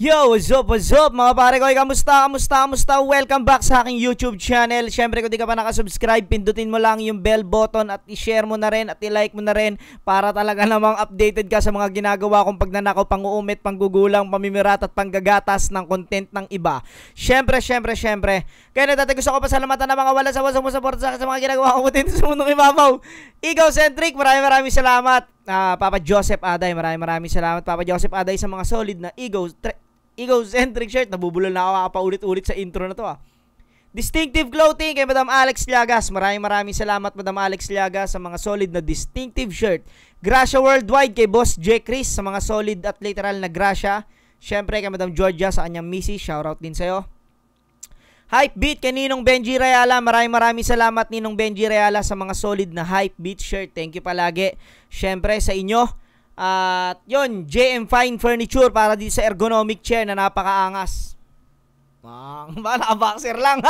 Yo, what's up mga pare ko? Kamusta? Welcome back sa aking YouTube channel. Syempre kung di ka pa nakasubscribe, pindutin mo lang yung bell button at i-share mo na rin at i-like mo na rin para talaga namang updated ka sa mga ginagawa kong pagnanakaw, pang-uumit, panggugulang, pamimirat at panggagatas ng content ng iba. Syempre. Kaya dati gusto ko pasalamatan na mga wala sa support sa mga ginagawa kong content sa mundong ibabaw. Egocentric, maraming salamat. Papa Joseph Aday, maraming salamat Papa Joseph Aday sa mga solid na Egocentric shirt. Nabubulol na ako paulit-ulit sa intro na to Distinctive Clothing kay Madam Alex Llagas. Maraming salamat Madam Alex Llagas sa mga solid na distinctive shirt. Gracia Worldwide kay Boss J. Chris sa mga solid at literal na Gracia. Syempre kay Madam Georgia sa kanyang Missy. Shoutout din sa'yo. Hypebeat kay Ninong Benji Reala. Maraming salamat Ninong Benji Reala sa mga solid na Hypebeat shirt. Thank you palagi. Syempre sa inyo. At yun, JM Fine Furniture para dito sa ergonomic chair na napakaangas. Naka-boxer lang.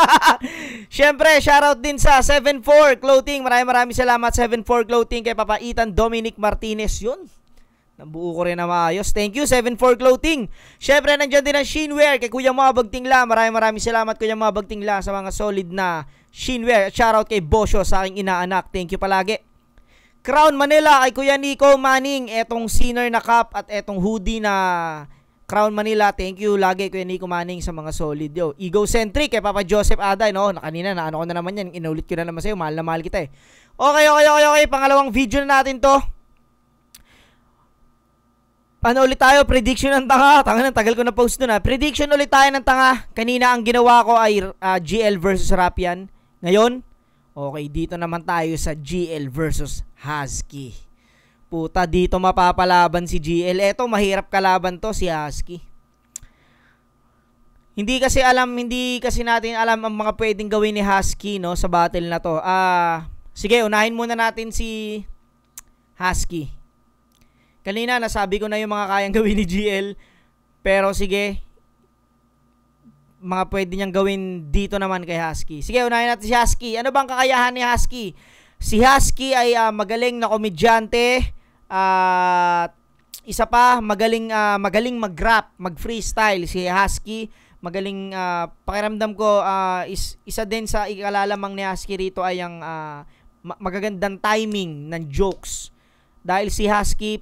Syempre, shoutout din sa 74 Clothing. Maraming salamat 74 Clothing kay Papa Ethan Dominic Martinez. Yun, nabuo ko rin na maayos. Thank you 74 Clothing. Syempre, nandyan din ang Shinwear kay Kuya Mga Bagtingla. Maraming salamat Kuya Mga Bagtingla sa mga solid na Shinwear. Shoutout kay Bosyo sa aking inaanak. Thank you palagi. Crown Manila kay Kuya Nico Manning, etong Sinner na cup at etong hoodie na Crown Manila. Thank you lagi Kuya Nico Manning sa mga solid. Yo, Egocentric kay Papa Joseph Aday, no? Kanina na ano ko na naman yan, inulit ko na naman sa'yo, mahal na mahal kita Okay, pangalawang video na natin to. Ano ulit tayo? Prediction ng tanga. Tagal ko na post doon Prediction ulit tayo ng tanga. Kanina ang ginawa ko ay GL versus Rapian. Ngayon, okay, dito naman tayo sa GL versus Husky. Puta, dito mapapalaban si GL. Eto, mahirap kalaban to si Husky. Hindi kasi natin alam ang mga pwedeng gawin ni Husky, no, sa battle na to. Sige, unahin muna natin si Husky. Kanina nasabi ko na yung mga kayang gawin ni GL. Pero sige, mga pwede niyang gawin dito naman kay Husky. Sige, unahin natin si Husky. Ano bang kakayahan ni Husky? Si Husky ay magaling na komedyante. Isa pa, magaling mag-rap, mag-freestyle. Si Husky, magaling, pakiramdam ko, isa din sa ikalalamang ni Husky rito ay ang magagandang timing ng jokes. Dahil si Husky,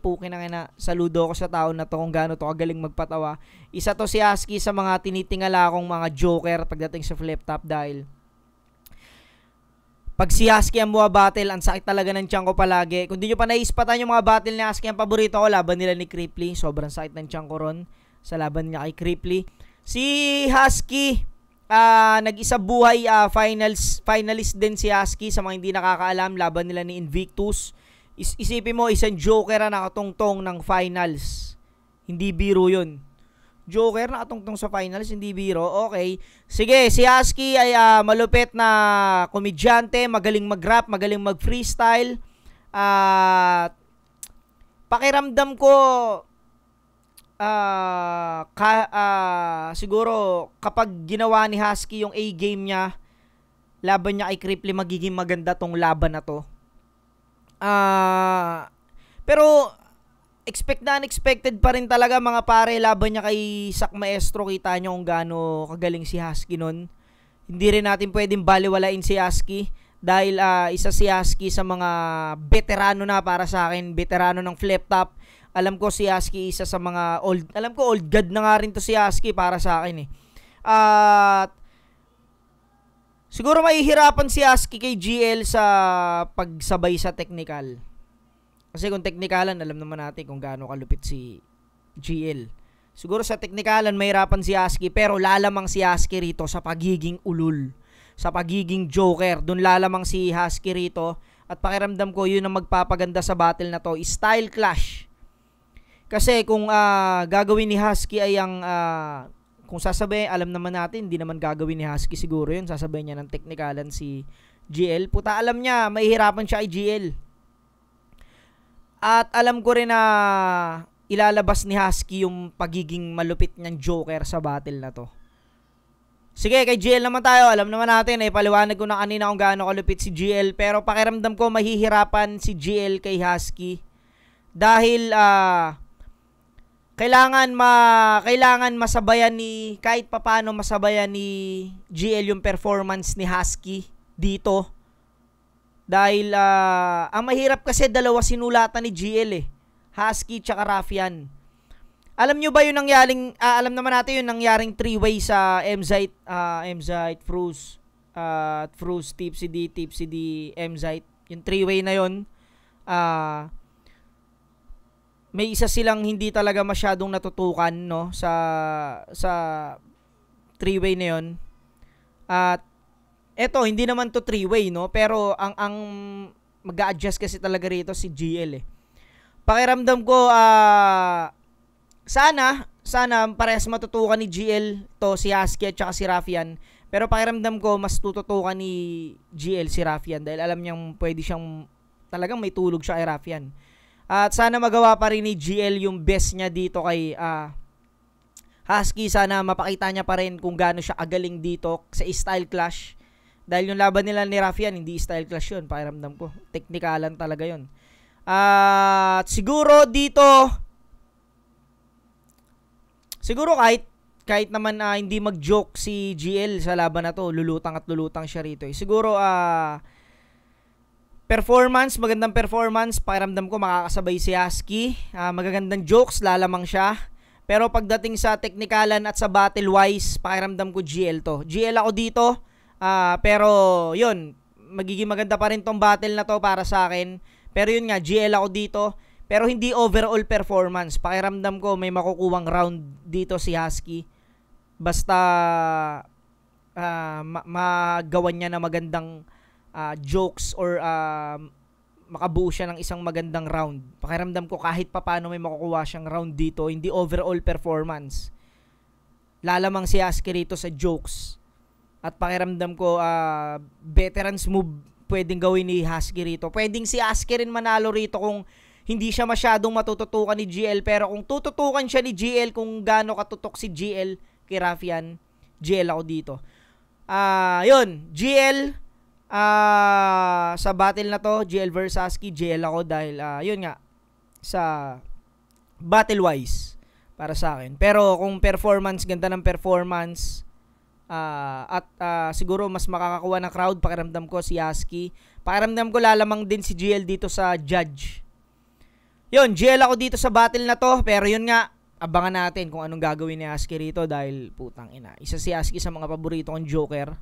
saludo ako sa tao na to kung gaano to kagaling magpatawa. Isa to si Husky sa mga tinitingala akong mga joker pagdating sa flip top dahil pag si Husky ang battle, ang sakit talaga ng tiyan ko palagi. Kung di nyo pa naispatan yung mga battle ni Husky, ang paborito ko, laban nila ni Cripply. Sobrang sakit ng tiyan ko ron sa laban niya kay Cripply. Si Husky, nag-isa buhay finalist din si Husky sa mga hindi nakakaalam. Laban nila ni Invictus. Isipin mo, isang joker na nakatungtong ng finals. Hindi biro yun. Joker nakatungtong sa finals, hindi biro. Okay. Sige, si Husky ay malupit na komedyante, magaling mag-rap, magaling mag-freestyle. Pakiramdam ko, siguro kapag ginawa ni Husky yung A-game niya, laban niya kay Cripply, magiging maganda tong laban na to. Pero expect na unexpected pa rin talaga mga pare, laban niya kay Sak Maestro. Kita nyo kung gaano kagaling si Husky nun. Hindi rin natin pwedeng baliwalain si Husky dahil isa si Husky sa mga veterano na para sa akin, veterano ng flip top. Alam ko si Husky isa sa mga old god na nga rin to si Husky para sa akin At siguro mahihirapan si Husky kay GL sa pagsabay sa technical. Kasi kung technicalan, alam naman natin kung gaano kalupit si GL. Siguro sa technicalan, mahirapan si Husky, pero lalamang si Husky rito sa pagiging ulul, sa pagiging joker. Doon lalamang si Husky rito. At pakiramdam ko, yun ang magpapaganda sa battle na to. Style clash. Kasi kung gagawin ni Husky ay ang kung sasabihin, alam naman natin, hindi naman gagawin ni Husky siguro yun. Sasabihin niya ng technicalan si GL. Puta, alam niya, mahihirapan siya kay GL. At alam ko rin na ilalabas ni Husky yung pagiging malupit niyang joker sa battle na to. Sige, kay GL naman tayo. Alam naman natin, paliwanag ko na kanina kung gaano kalupit si GL. Pero pakiramdam ko mahihirapan si GL kay Husky. Dahil kailangan masabayan ni kahit papaano masabayan ni GL yung performance ni Husky dito. Dahil ang mahirap kasi dalawa sinulatan ni GL eh. Husky tsaka Raffian. Alam nyo ba yung nangyaring alam naman natin yung nangyaring three-way sa MZite, Fruz, Tipsy D, MZite. Yung three-way na yun, may isa silang hindi talaga masyadong natutukan, no, sa three-way na yun. At eto, hindi naman to three-way, no, pero ang mag-a-adjust kasi talaga rito si GL eh. Pakiramdam ko sana parehas matutukan ni GL to, si Husky at saka si Raffian. Pero pakiramdam ko mas tututukan ni GL si Raffian dahil alam niyang pwede siyang talagang may tulog siya kay Raffian. At sana magawa pa rin ni GL yung best niya dito kay Husky. Sana mapakita niya pa rin kung gaano siya kagaling dito sa style clash. Dahil yung laban nila ni Raffian, hindi style clash yun. Pakiramdam ko. Teknikalan talaga yun. At siguro dito, siguro kahit naman hindi mag-joke si GL sa laban na to, lulutang siya rito. Siguro magandang performance, pakiramdam ko makakasabay si Husky. Magagandang jokes, lalamang siya. Pero pagdating sa teknikalan at sa battle wise, pakiramdam ko GL to. GL ako dito. Pero yun, magiging maganda pa rin tong battle na to para sa akin. Pero yun nga, GL ako dito. Pero hindi overall performance. Pakiramdam ko may makukuwang round dito si Husky. Basta magawan niya na magandang jokes or makabuo siya ng isang magandang round. Pakiramdam ko kahit papaano may makukuha siyang round dito, hindi overall performance. Lalamang si Husky rito sa jokes. At pakiramdam ko veterans move pwedeng gawin ni Husky rito. Pwedeng si Husky rin manalo rito kung hindi siya masyadong matututukan ni GL, pero kung tututukan siya ni GL, kung gaano katutok si GL kay Raffian, GL ako dito. Yun, GL sa battle na to, GL versus Husky, GL ako dahil yun nga, sa battle wise para sa akin. Pero kung performance, ganda ng performance, at siguro mas makakakuha ng crowd, pakiramdam ko si Husky. Pakiramdam ko lalamang din si GL dito sa judge. Yun, GL ako dito sa battle na to, pero yun nga, abangan natin kung anong gagawin ni Husky rito dahil putang ina. Isa si Husky sa mga paborito kong Joker.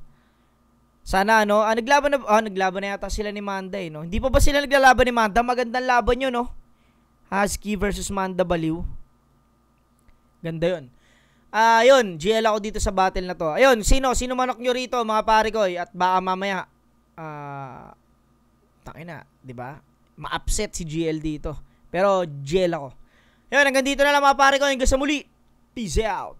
Sana naglaban na yata sila ni Manda eh, no? Hindi pa ba sila naglalaban ni Manda? Magandang laban yun, no? Husky versus Manda Baliw. Ganda yun. Yun, GL ako dito sa battle na to. Ayun, sino manok nyo rito, mga pare ko, at baka mamaya tangina, 'di ba? Ma-upset si GL dito. Pero GL ako. Yun, hanggang dito na lang mga pare ko. Hanggang sa muli. Peace out.